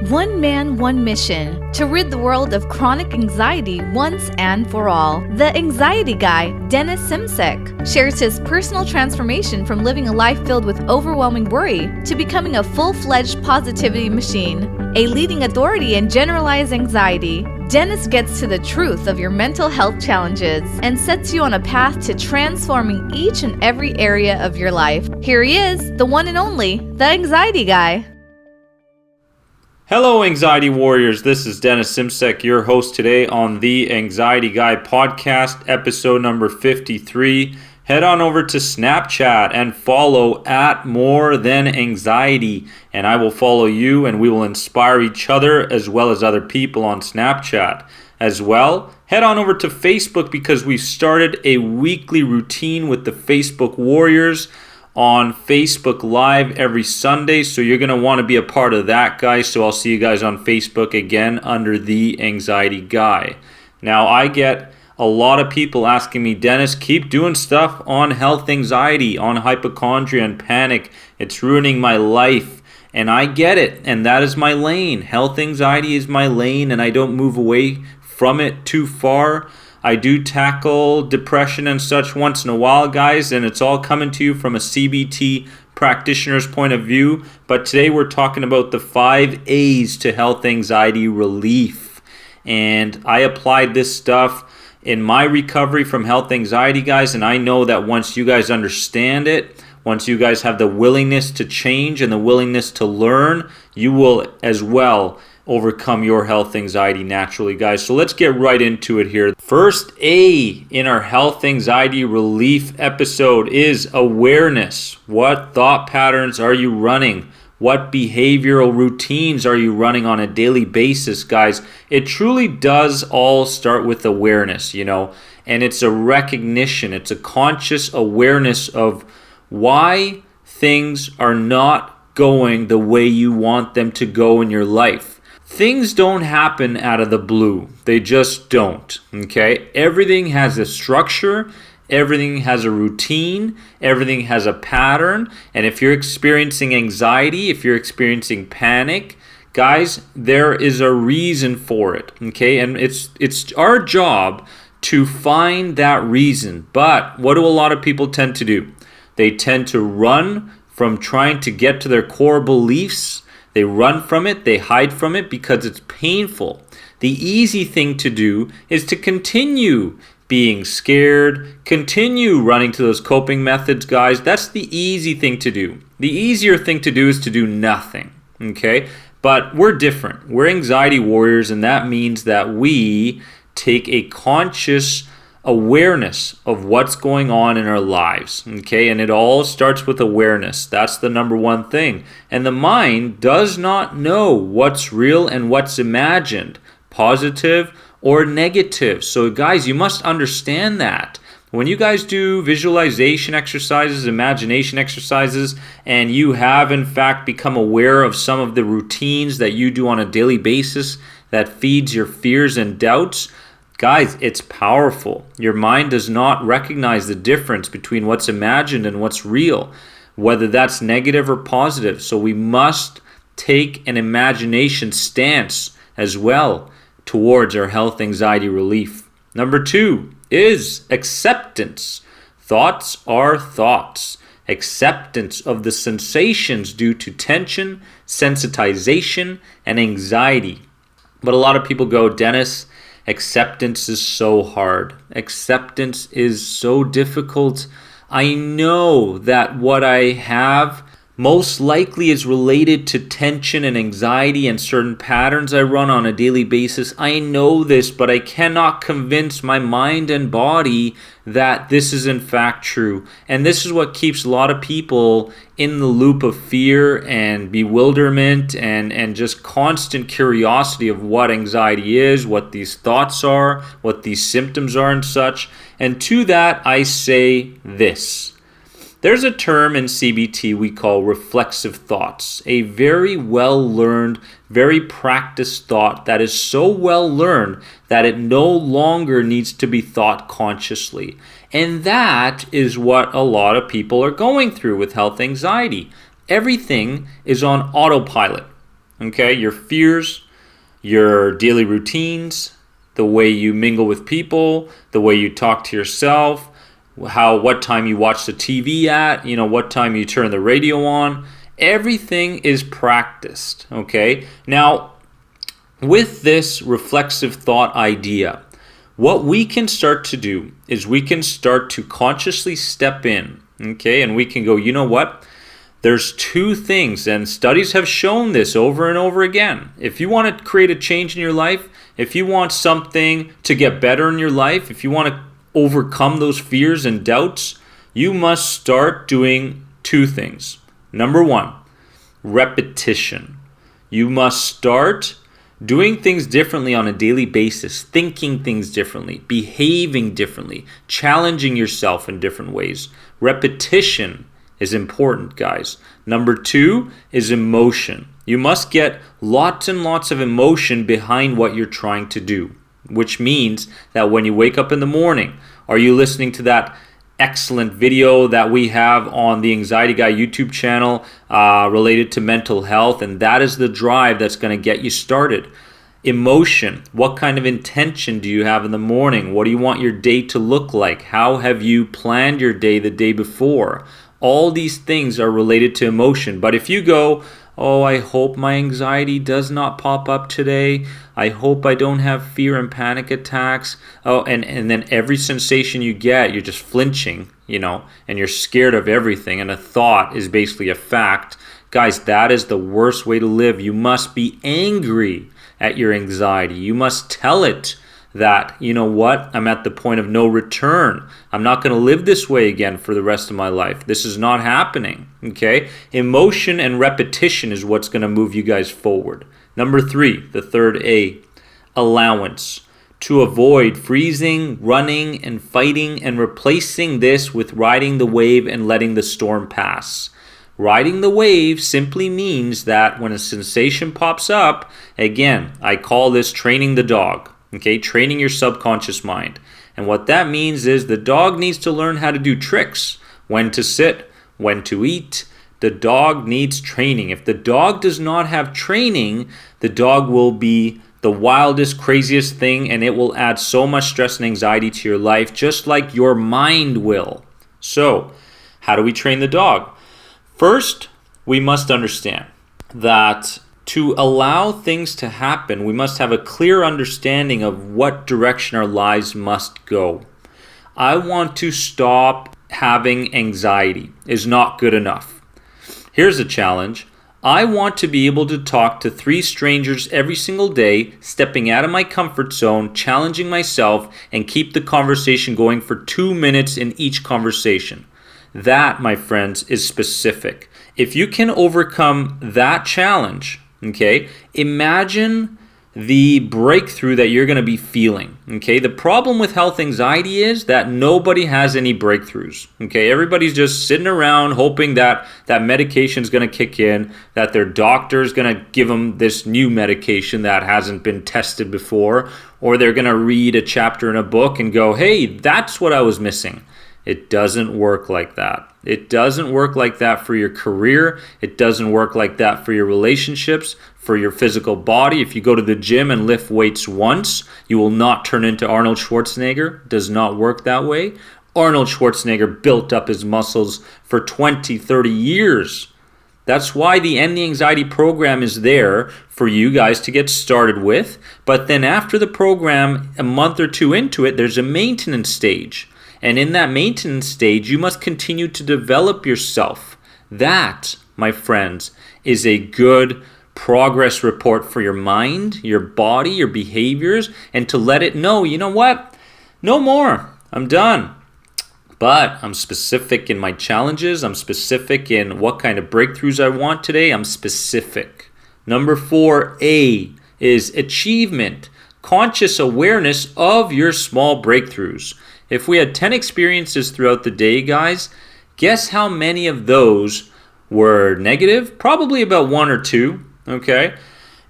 One man, one mission, to rid the world of chronic anxiety once and for all. The Anxiety Guy, Dennis Simsek, shares his personal transformation from living a life filled with overwhelming worry to becoming a full-fledged positivity machine, a leading authority in generalized anxiety. Dennis gets to the truth of your mental health challenges and sets you on a path to transforming each and every area of your life. Here he is, the one and only, the Anxiety Guy. Hello, Anxiety Warriors. This is Dennis Simsek, your host today on the Anxiety Guy podcast, episode number 53. Head on over to Snapchat and follow at More Than Anxiety, and I will follow you, and we will inspire each other as well as other people on Snapchat. As well, head on over to Facebook because we've started a weekly routine with the Facebook Warriors on Facebook Live every Sunday, so you're going to want to be a part of that, guys. So I'll see you guys on Facebook again under the Anxiety Guy. Now, I get a lot of people asking me, Dennis, keep doing stuff on health anxiety, on hypochondria and panic. It's ruining my life. And I get it, and that is my lane. Health anxiety is my lane, and I don't move away from it too far. I do tackle depression and such once in a while, guys, and it's all coming to you from a CBT practitioner's point of view. But today we're talking about the 5 A's to health anxiety relief. And I applied this stuff in my recovery from health anxiety, guys, and I know that once you guys understand it, once you guys have the willingness to change and the willingness to learn, you will as well overcome your health anxiety naturally, guys. So let's get right into it here. First A in our health anxiety relief episode is awareness. What thought patterns are you running? What behavioral routines are you running on a daily basis, guys? It truly does all start with awareness, and it's a recognition. It's a conscious awareness of why things are not going the way you want them to go in your life. Things don't happen out of the blue. They just don't, okay? Everything has a structure. Everything has a routine. Everything has a pattern. And if you're experiencing anxiety, if you're experiencing panic, guys, there is a reason for it, okay? And it's our job to find that reason. But what do a lot of people tend to do? They tend to run from trying to get to their core beliefs. They run from it, they hide from it because it's painful. The easy thing to do is to continue being scared, continue running to those coping methods, guys. That's the easy thing to do. The easier thing to do is to do nothing, okay? But we're different. We're anxiety warriors, and that means that we take a conscious awareness of what's going on in our lives, okay? And it all starts with awareness. That's the number one thing. And the mind does not know what's real and what's imagined, positive or negative. So guys, you must understand that. When you guys do visualization exercises, imagination exercises, and you have in fact become aware of some of the routines that you do on a daily basis that feeds your fears and doubts, guys, it's powerful. Your mind does not recognize the difference between what's imagined and what's real, whether that's negative or positive. So we must take an imagination stance as well towards our health anxiety relief. Number 2 is acceptance. Thoughts are thoughts. Acceptance of the sensations due to tension, sensitization, and anxiety. But a lot of people go, Dennis, acceptance is so hard. Acceptance is so difficult. I know that what I have most likely is related to tension and anxiety and certain patterns I run on a daily basis. I know this, but I cannot convince my mind and body that this is in fact true. And this is what keeps a lot of people in the loop of fear and bewilderment and just constant curiosity of what anxiety is, what these thoughts are, what these symptoms are and such. And to that I say this. There's a term in CBT we call reflexive thoughts, a very well-learned, very practiced thought that is so well-learned that it no longer needs to be thought consciously. And that is what a lot of people are going through with health anxiety. Everything is on autopilot. okay? Your fears, your daily routines, the way you mingle with people, the way you talk to yourself, what time you watch the TV at, what time you turn the radio on. Everything is practiced, okay? Now, with this reflexive thought idea, what we can start to do is we can start to consciously step in, okay? And we can go, you know what? There's two things, and studies have shown this over and over again. If you want to create a change in your life, if you want something to get better in your life, if you want to overcome those fears and doubts, you must start doing two things. Number one, repetition. You must start doing things differently on a daily basis, thinking things differently, behaving differently, challenging yourself in different ways. Repetition is important, guys. Number two is emotion. You must get lots and lots of emotion behind what you're trying to do, which means that when you wake up in the morning, are you listening to that excellent video that we have on the Anxiety Guy YouTube channel related to mental health? And that is the drive that's going to get you started. Emotion. What kind of intention do you have in the morning? What do you want your day to look like? How have you planned your day the day before? All these things are related to emotion. But if you go, oh, I hope my anxiety does not pop up today. I hope I don't have fear and panic attacks. Oh, and then every sensation you get, you're just flinching, and you're scared of everything. And a thought is basically a fact. Guys, that is the worst way to live. You must be angry at your anxiety. You must tell it that, you know what, I'm at the point of no return. I'm not going to live this way again for the rest of my life. This is not happening, okay? Emotion and repetition is what's going to move you guys forward. Number three, the third A, allowance. To avoid freezing, running, and fighting, and replacing this with riding the wave and letting the storm pass. Riding the wave simply means that when a sensation pops up, again, I call this training the dog. Okay, training your subconscious mind. And what that means is the dog needs to learn how to do tricks, when to sit, when to eat. The dog needs training. If the dog does not have training, the dog will be the wildest, craziest thing, and it will add so much stress and anxiety to your life, just like your mind will. So, how do we train the dog? First, we must understand that to allow things to happen, we must have a clear understanding of what direction our lives must go. I want to stop having anxiety is not good enough. Here's a challenge. I want to be able to talk to 3 strangers every single day, stepping out of my comfort zone, challenging myself, and keep the conversation going for 2 minutes in each conversation. That, my friends, is specific. If you can overcome that challenge, okay, imagine the breakthrough that you're going to be feeling. Okay, the problem with health anxiety is that nobody has any breakthroughs. Okay, everybody's just sitting around hoping that that medication is going to kick in, that their doctor is going to give them this new medication that hasn't been tested before, or they're going to read a chapter in a book and go, hey, that's what I was missing. It doesn't work like that. It doesn't work like that for your career. It doesn't work like that for your relationships, for your physical body. If you go to the gym and lift weights once, you will not turn into Arnold Schwarzenegger. It does not work that way. Arnold Schwarzenegger built up his muscles for 20, 30 years. That's why the End the Anxiety program is there for you guys to get started with. But then after the program, a month or 2 into it, there's a maintenance stage. And in that maintenance stage, you must continue to develop yourself. That, my friends, is a good progress report for your mind, your body, your behaviors, and to let it know, you know what? No more. I'm done. But I'm specific in my challenges. I'm specific in what kind of breakthroughs I want today. I'm specific. Number 4A is achievement. Conscious awareness of your small breakthroughs. If we had 10 experiences throughout the day, guys, guess how many of those were negative? Probably about 1 or 2, okay?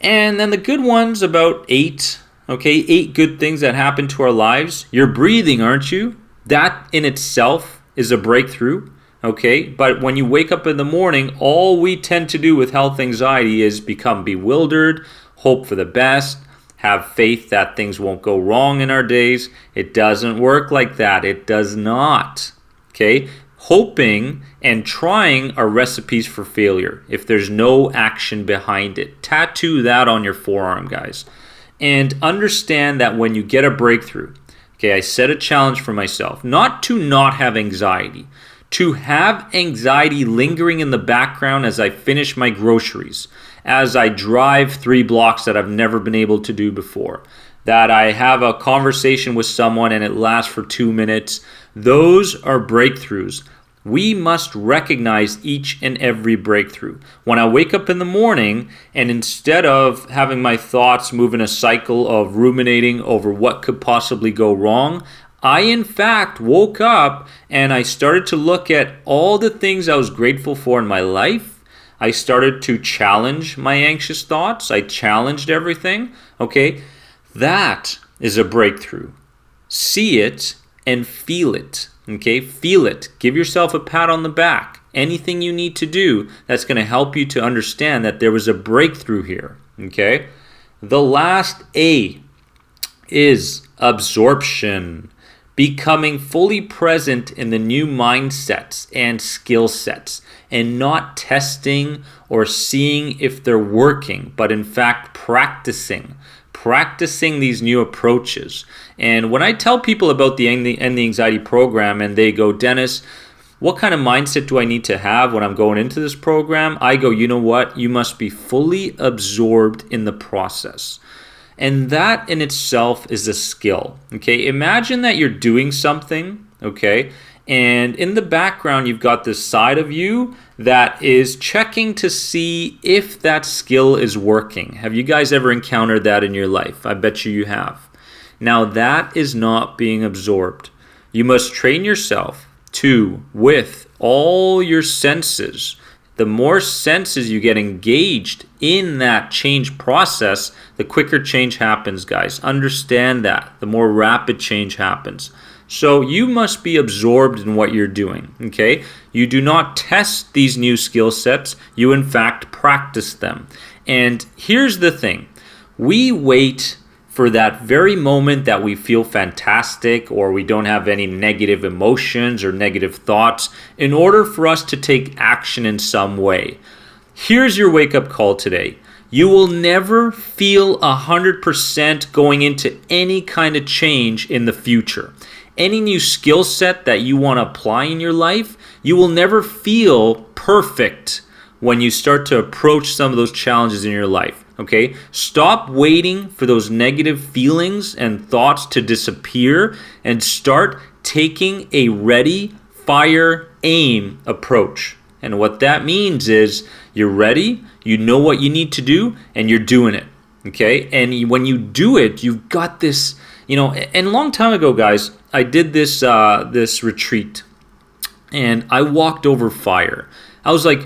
And then the good ones, about 8, okay? 8 good things that happen to our lives. You're breathing, aren't you? That in itself is a breakthrough, Okay, but when you wake up in the morning, all we tend to do with health anxiety is become bewildered, hope for the best, have faith that things won't go wrong in our days. It doesn't work like that. It does not. Okay, hoping and trying are recipes for failure if there's no action behind it. Tattoo that on your forearm, guys. And understand that when you get a breakthrough, okay, I set a challenge for myself, not to not have anxiety, to have anxiety lingering in the background as I finish my groceries, as I drive 3 blocks that I've never been able to do before, that I have a conversation with someone and it lasts for 2 minutes. Those are breakthroughs. We must recognize each and every breakthrough. When I wake up in the morning and instead of having my thoughts move in a cycle of ruminating over what could possibly go wrong, I in fact woke up and I started to look at all the things I was grateful for in my life. I started to challenge my anxious thoughts. I challenged everything. Okay, that is a breakthrough. See it and feel it. Okay, feel it. Give yourself a pat on the back. Anything you need to do that's going to help you to understand that there was a breakthrough here. Okay, the last A is absorption. Becoming fully present in the new mindsets and skill sets and not testing or seeing if they're working, but in fact practicing these new approaches. And when I tell people about the End the Anxiety program and they go, Dennis, what kind of mindset do I need to have when I'm going into this program? I go, you know what? You must be fully absorbed in the process. And that in itself is a skill. Okay, imagine that you're doing something, okay, and in the background you've got this side of you that is checking to see if that skill is working. Have you guys ever encountered that in your life? I bet you have. Now that is not being absorbed. You must train yourself to, with all your senses. The more senses you get engaged in that change process, the quicker change happens, guys. Understand that. The more rapid change happens. So you must be absorbed in what you're doing, okay? You do not test these new skill sets. You, in fact, practice them. And here's the thing. We wait for that very moment that we feel fantastic or we don't have any negative emotions or negative thoughts in order for us to take action in some way. Here's your wake-up call today. You will never feel 100% going into any kind of change in the future. Any new skill set that you want to apply in your life, you will never feel perfect when you start to approach some of those challenges in your life. Okay, stop waiting for those negative feelings and thoughts to disappear and start taking a ready, fire, aim approach. And what that means is you're ready, you know what you need to do, and you're doing it. Okay, and when you do it, you've got this, and a long time ago, guys, I did this retreat and I walked over fire. I was like,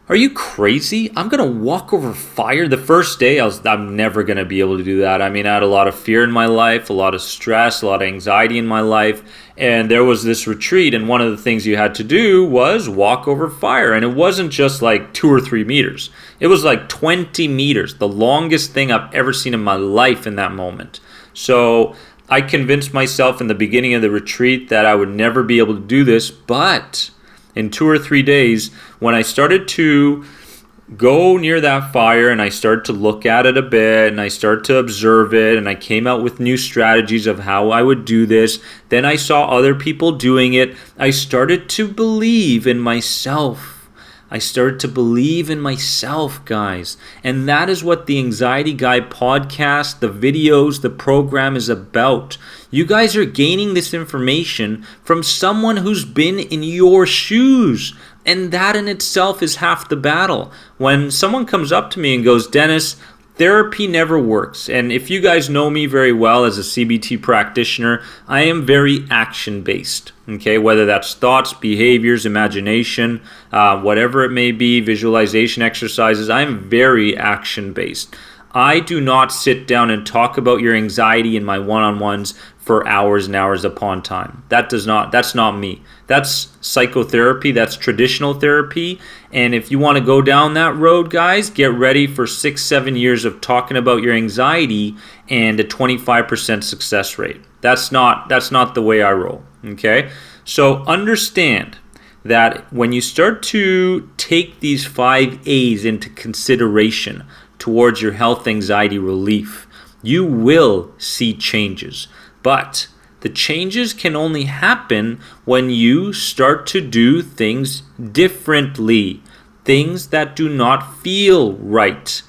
are you crazy? I'm going to walk over fire? The first day, I'm never going to be able to do that. I mean, I had a lot of fear in my life, a lot of stress, a lot of anxiety in my life. And there was this retreat, and one of the things you had to do was walk over fire. And it wasn't just like 2 or 3 meters. It was like 20 meters, the longest thing I've ever seen in my life in that moment. So I convinced myself in the beginning of the retreat that I would never be able to do this, but in 2 or 3 days, when I started to go near that fire and I started to look at it a bit and I started to observe it and I came out with new strategies of how I would do this, then I saw other people doing it. I started to believe in myself. I started to believe in myself, guys. And that is what the Anxiety Guy podcast, the videos, the program is about. You guys are gaining this information from someone who's been in your shoes. And that in itself is half the battle. When someone comes up to me and goes, Dennis, therapy never works. And if you guys know me very well as a CBT practitioner, I am very action-based, okay? Whether that's thoughts, behaviors, imagination, whatever it may be, visualization exercises, I'm very action-based. I do not sit down and talk about your anxiety in my one-on-ones for hours and hours upon time. That's not me. That's psychotherapy, that's traditional therapy. And if you want to go down that road, guys, get ready for 6-7 years of talking about your anxiety and a 25% success rate. That's not the way I roll, okay? So understand that when you start to take these 5 A's into consideration towards your health anxiety relief, you will see changes. But the changes can only happen when you start to do things differently, things that do not feel right.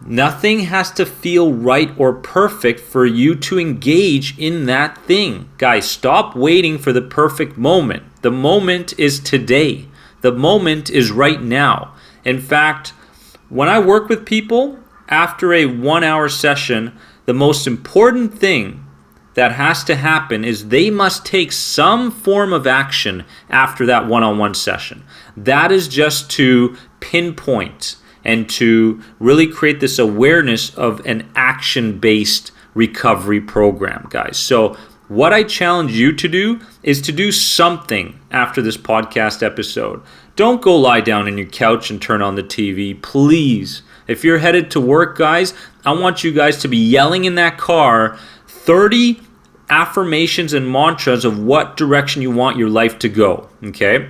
Nothing has to feel right or perfect for you to engage in that thing. Guys, stop waiting for the perfect moment. The moment is today. The moment is right now. In fact, when I work with people after a 1-hour session, the most important thing that has to happen is they must take some form of action after that one-on-one session. That is just to pinpoint and to really create this awareness of an action-based recovery program, guys. So what I challenge you to do is to do something after this podcast episode. Don't go lie down on your couch and turn on the TV, please. If you're headed to work, guys, I want you guys to be yelling in that car 30 affirmations and mantras of what direction you want your life to go, okay?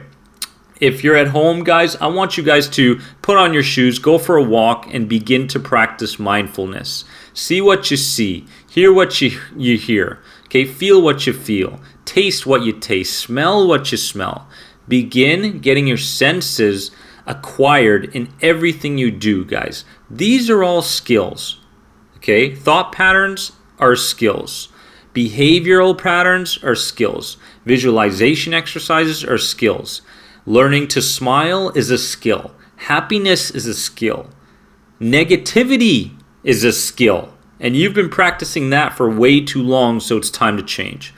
If you're at home, guys, I want you guys to put on your shoes, go for a walk, and begin to practice mindfulness. See what you see, hear what you hear, okay? Feel what you feel, taste what you taste, smell what you smell. Begin getting your senses acquired in everything you do, guys. These are all skills, okay? Thought patterns are skills. Behavioral patterns are skills. Visualization exercises are skills. Learning to smile is a skill. Happiness is a skill. Negativity is a skill. And you've been practicing that for way too long, so it's time to change.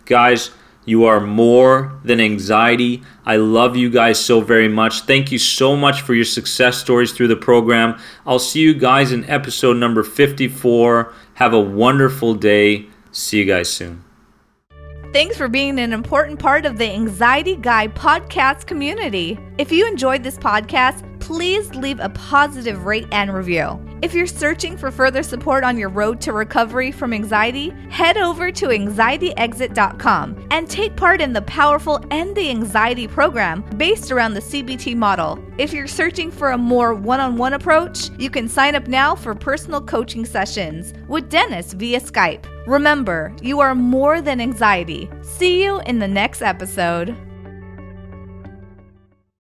Guys, you are more than anxiety. I love you guys so very much. Thank you so much for your success stories through the program. I'll see you guys in episode number 54. Have a wonderful day. See you guys soon. Thanks for being an important part of the Anxiety Guy podcast community. If you enjoyed this podcast, please leave a positive rate and review. If you're searching for further support on your road to recovery from anxiety, head over to anxietyexit.com and take part in the powerful End the Anxiety program based around the CBT model. If you're searching for a more one-on-one approach, you can sign up now for personal coaching sessions with Dennis via Skype. Remember, you are more than anxiety. See you in the next episode.